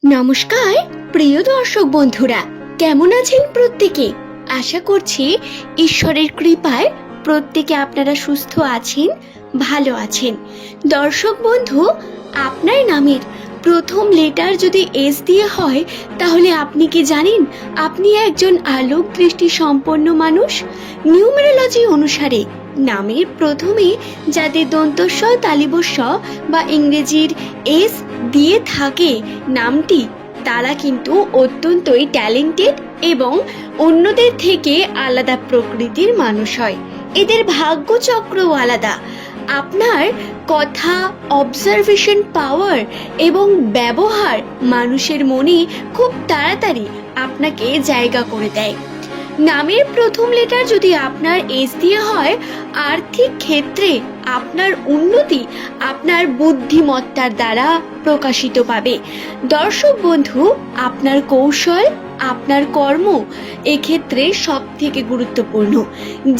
নমস্কার প্রিয় দর্শক বন্ধুরা, কেমন আছেন প্রত্যেকে? আশা করছি ঈশ্বরের কৃপায় প্রত্যেকে আপনারা সুস্থ আছেন, ভালো আছেন। দর্শক বন্ধু, আপনার নামের প্রথম লেটার যদি এস দিয়ে হয়, তাহলে আপনি কি জানেন আপনি একজন আলোক দৃষ্টি সম্পন্ন মানুষ? নিউমেরোলজি অনুসারে নামের প্রথমে যাদের দন্তস্ব তালিবস্য বা ইংরেজির এস দিয়ে থাকে নামটি, তারা কিন্তু অত্যন্তই ট্যালেন্টেড এবং অন্যদের থেকে আলাদা প্রকৃতির মানুষ হয়। এদের ভাগ্যচক্রও আলাদা। আপনার কথা, অবজারভেশন পাওয়ার এবং ব্যবহার মানুষের মনে খুব তাড়াতাড়ি আপনাকে জায়গা করে দেয়। নামের প্রথম লেটার যদি আপনার এস দিয়ে হয়, আর্থিক ক্ষেত্রে আপনার উন্নতি আপনার বুদ্ধিমত্তার দ্বারা প্রকাশিত পাবে। দর্শক বন্ধু, আপনার কৌশল, আপনার কর্ম এক্ষেত্রে সব থেকে গুরুত্বপূর্ণ।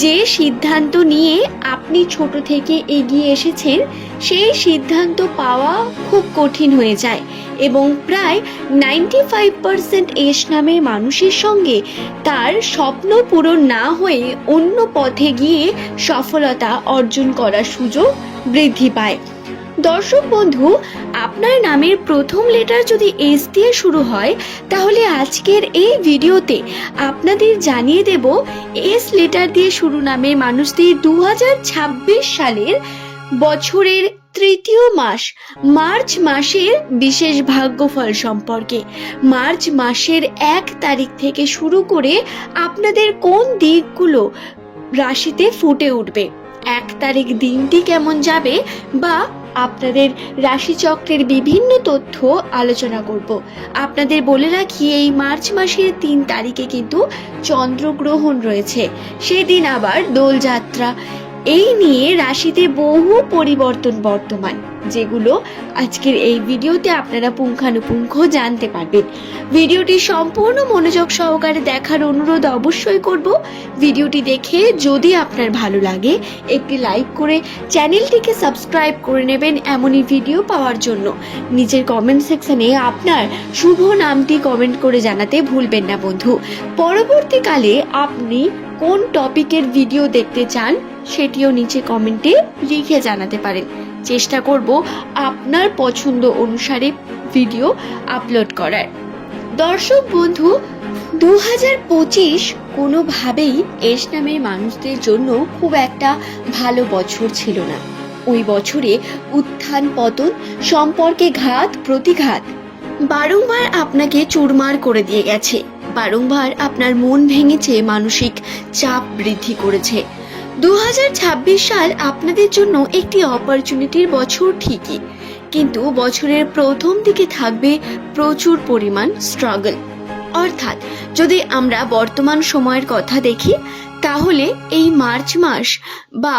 যে সিদ্ধান্ত নিয়ে আপনি ছোট থেকে এগিয়ে এসেছেন, সেই সিদ্ধান্ত পাওয়া খুব কঠিন হয়ে যায় এবং প্রায় 95% এস নামের মানুষের সঙ্গে তার স্বপ্ন পূরণ না হয়ে অন্য পথে গিয়ে সফলতা অর্জন করার সুযোগ বৃদ্ধি পায়। দর্শক বন্ধু, আপনার নামের প্রথম লেটার যদি এস দিয়ে শুরু হয়, তাহলে আজকের এই ভিডিওতে আপনাদের জানিয়ে দেব এস লেটার দিয়ে শুরু নামের মানুষদের 2026 সালের বছরের তৃতীয় মাস মার্চ মাসের বিশেষ ভাগ্যফল সম্পর্কে। মার্চ মাসের 1 তারিখ থেকে শুরু করে আপনাদের কোন দিকগুলো রাশিতে ফুটে উঠবে, 1 তারিখ দিনটি কেমন যাবে, বা আপনাদের রাশিচক্রের বিভিন্ন তথ্য আলোচনা করব। আপনাদের বলে রাখি, এই মার্চ মাসের 3 তারিখে কিন্তু চন্দ্রগ্রহণ রয়েছে, সেদিন আবার দোলযাত্রা। এই নিয়ে রাশিতে বহু পরিবর্তন বর্তমান, যেগুলো আজকের এই ভিডিওতে আপনারা পুঙ্খানুপুঙ্খ জানতে পারবেন। ভিডিওটি সম্পূর্ণ মনোযোগ সহকারে দেখার অনুরোধ অবশ্যই করব। ভিডিওটি দেখে যদি আপনার ভালো লাগে, একটি লাইক করে চ্যানেলটিকে সাবস্ক্রাইব করে নেবেন এমনই ভিডিও পাওয়ার জন্য। নিজের কমেন্ট সেকশনে আপনার শুভ নামটি কমেন্ট করে জানাতে ভুলবেন না বন্ধু। পরবর্তীকালে আপনি কোন টপিকের ভিডিও দেখতে চান, সেটিও নিচে কমেন্টে লিখে জানাতে পারেন। চেষ্টা করব আপনার পছন্দ অনুসারে ভিডিও আপলোড করার। দর্শক বন্ধু, 2025 কোনোভাবেই এস নামের মানুষদের জন্য খুব একটা ভালো বছর ছিল না। ওই বছরে উত্থান পতন, সম্পর্কে ঘাত প্রতিঘাত বারংবার আপনাকে চুরমার করে দিয়ে গেছে। বারংবার আপনার মন ভেঙেছে, মানসিক চাপ বৃদ্ধি করেছে। 2026 সাল আপনাদের জন্য একটি অপরচুনিটির বছর ঠিকই, কিন্তু বছরের প্রথম দিকে থাকবে প্রচুর পরিমাণ স্ট্রাগল। অর্থাৎ যদি আমরা বর্তমান সময়ের কথা দেখি, তাহলে এই মার্চ মাস বা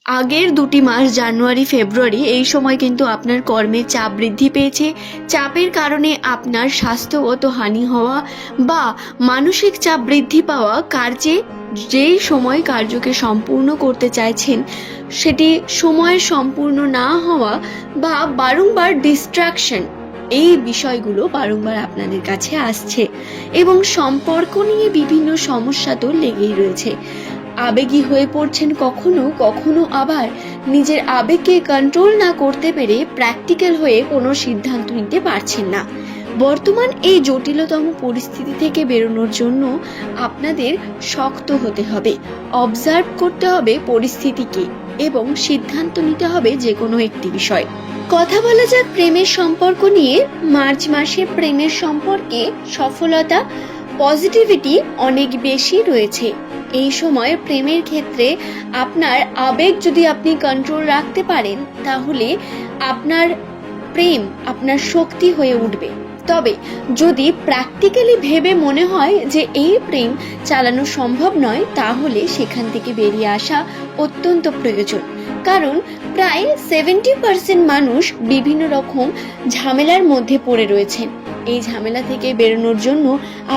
আগের 2টি মাস জানুয়ারি ফেব্রুয়ারি, এই সময় কিন্তু আপনার কর্মের চাপ বৃদ্ধি পেয়েছে। চাপের কারণে আপনার স্বাস্থ্যগত হানি হওয়া বা মানসিক চাপ বৃদ্ধি পাওয়া, কার্যে যেই সময় কার্যকে সম্পূর্ণ করতে চাইছেন সেটি সময় সম্পূর্ণ না হওয়া বা বারংবার ডিস্ট্রাকশন, এই বিষয়গুলো বারংবার আপনাদের কাছে আসছে এবং সম্পর্ক নিয়ে বিভিন্ন সমস্যা তো লেগেই রয়েছে। আবেগী হয়ে পড়ছেন কখনো কখনো, আবার নিজের আবেগকে কন্ট্রোল না করতে পেরে প্র্যাকটিক্যাল হয়ে কোনো সিদ্ধান্ত নিতে পারছেন না। বর্তমান এই জটিলতম পরিস্থিতি থেকে বেরোনোর জন্য আপনাদের শক্ত হতে হবে, অবজার্ভ করতে হবে পরিস্থিতিকে এবং সিদ্ধান্ত নিতে হবে যে কোনো একটি বিষয়। কথা বলা যাক প্রেমের সম্পর্ক নিয়ে। মার্চ মাসে প্রেমের সম্পর্কে সফলতা, পজিটিভিটি অনেক বেশি রয়েছে। এই সময় প্রেমের ক্ষেত্রে আপনার আবেগ যদি আপনি কন্ট্রোল রাখতে পারেন, তাহলে আপনার প্রেম আপনার শক্তি হয়ে উঠবে। তবে যদি প্র্যাকটিক্যালি ভেবে মনে হয় যে এই প্রেম চালানো সম্ভব নয়, তাহলে সেখান থেকে বেরিয়ে আসা অত্যন্ত প্রয়োজন। কারণ প্রায় 70% মানুষ বিভিন্ন রকম ঝামেলার মধ্যে পড়ে রয়েছেন। এই ঝামেলা থেকে বেরোনোর জন্য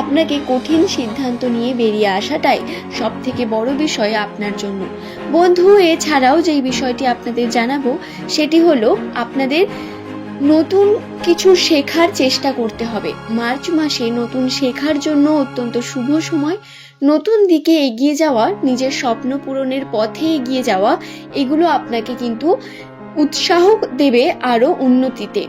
আপনাকে কঠিন সিদ্ধান্ত নিয়ে বেরিয়ে আসাটাই সব থেকে বড় বিষয় আপনার জন্য বন্ধু। এছাড়াও যেই বিষয়টি আপনাদের জানাবো, সেটি হলো আপনাদের নতুন কিছু শেখার চেষ্টা করতে হবে। মার্চ মাসে নতুন শেখার জন্য অত্যন্ত শুভ সময়। নতুন দিকে এগিয়ে যাওয়া, নিজের স্বপ্ন পূরণের পথে এগিয়ে যাওয়া, এগুলো আপনাকে কিন্তু উৎসাহ দেবে আরো উন্নতিতে।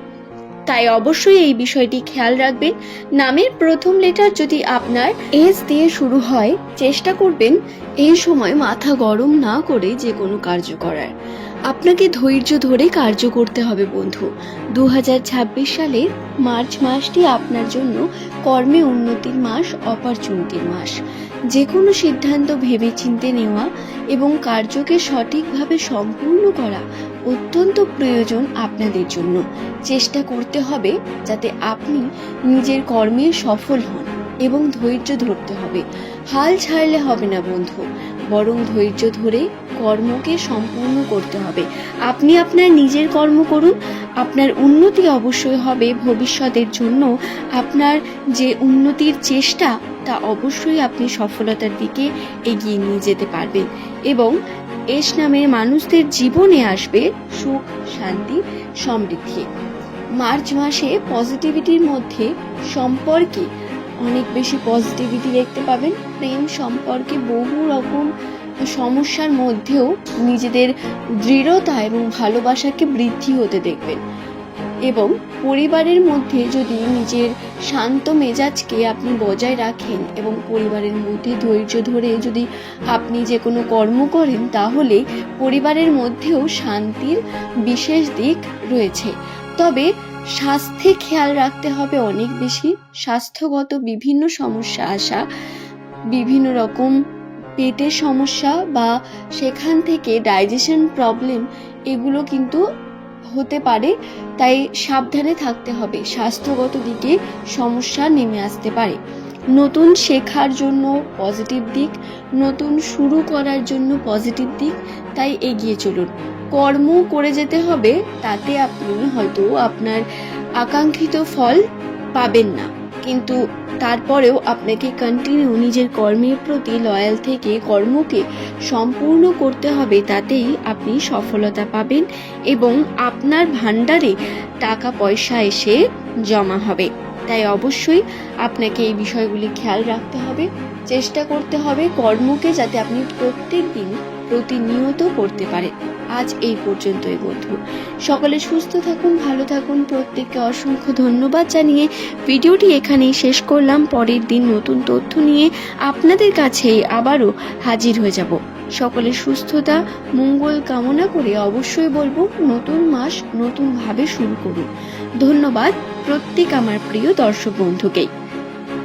তাই অবশ্যই এই বিষয়টি খেয়াল রাখবেন। নামের প্রথম লেটার যদি আপনার এস দিয়ে শুরু হয়, চেষ্টা করবেন এই সময় মাথা গরম না করে যে কোনো কার্য করার। আপনাকে ধৈর্য ধরে কার্য করতে হবে বন্ধু। 2026 সালের মার্চ মাসটি আপনার জন্য কর্মে উন্নতির মাস, অপরচুনিটির মাস। যে কোনো সিদ্ধান্ত ভেবেচিন্তে নেওয়া এবং কার্যকে সঠিকভাবে সম্পূর্ণ করা অত্যন্ত প্রয়োজন আপনাদের জন্য। চেষ্টা করতে হবে যাতে আপনি নিজের কর্মে সফল হন এবং ধৈর্য ধরতে হবে। হাল ছাড়লে হবে না বন্ধু, বরং ধৈর্য ধরে কর্মকে সম্পূর্ণ করতে হবে। আপনি আপনার নিজের কর্ম করুন, আপনার উন্নতি অবশ্যই হবে। ভবিষ্যতের জন্য আপনার যে উন্নতির চেষ্টা, তা অবশ্যই আপনি সফলতার দিকে এগিয়ে নিয়ে যেতে পারবেন এবং এস নামের মানুষদের জীবনে আসবে সুখ, শান্তি, সমৃদ্ধি। মার্চ মাসে পজিটিভিটির মধ্যে সম্পর্কে অনেক বেশি পজিটিভিটি দেখতে পাবেন। প্রেম সম্পর্কে বহু রকম সমস্যার মধ্যেও নিজেদের দৃঢ়তা এবং ভালোবাসাকে বৃদ্ধি হতে দেখবেন এবং পরিবারের মধ্যে যদি নিজের শান্ত মেজাজকে আপনি বজায় রাখেন এবং পরিবারের মধ্যে ধৈর্য ধরে যদি আপনি যে কোনো কর্ম করেন, তাহলে পরিবারের মধ্যেও শান্তির বিশেষ দিক রয়েছে। তবে স্বাস্থ্যে খেয়াল রাখতে হবে অনেক বেশি। স্বাস্থ্যগত বিভিন্ন সমস্যা আসা, বিভিন্ন রকম পেটের সমস্যা বা সেখান থেকে ডাইজেশন প্রবলেম, এগুলো কিন্তু হতে পারে। তাই সাবধানে থাকতে হবে। স্বাস্থ্যগত দিকে সমস্যা নেমে আসতে পারে। নতুন শেখার জন্য পজিটিভ দিক, নতুন শুরু করার জন্য পজিটিভ দিক। তাই এগিয়ে চলুন, কর্ম করে যেতে হবে। তাতে আপনি হয়তো আপনার আকাঙ্ক্ষিত ফল পাবেন না, কিন্তু তারপরেও আপনাকে কন্টিনিউ নিজের কর্মের প্রতি লয়াল থেকে কর্মকে সম্পূর্ণ করতে হবে। তাতেই আপনি সফলতা পাবেন এবং আপনার ভান্ডারে টাকা পয়সা এসে জমা হবে। তাই অবশ্যই আপনাকে এই বিষয়গুলি খেয়াল রাখতে হবে। চেষ্টা করতে হবে কর্মকে যাতে আপনি প্রত্যেক দিন প্রতিনিয়ত করতে পারেন। আজ এই পর্যন্তই বন্ধু। সকলে সুস্থ থাকুন, ভালো থাকুন। প্রত্যেককে অসংখ্য ধন্যবাদ জানিয়ে ভিডিওটি এখানেই শেষ করলাম। পরের দিন নতুন তথ্য নিয়ে আপনাদের কাছে আবারও হাজির হয়ে যাব। সকলের সুস্থতা, মঙ্গল কামনা করে অবশ্যই বলবো, নতুন মাস নতুনভাবে শুরু করুন। ধন্যবাদ প্রত্যেক আমার প্রিয় দর্শক বন্ধুকেই।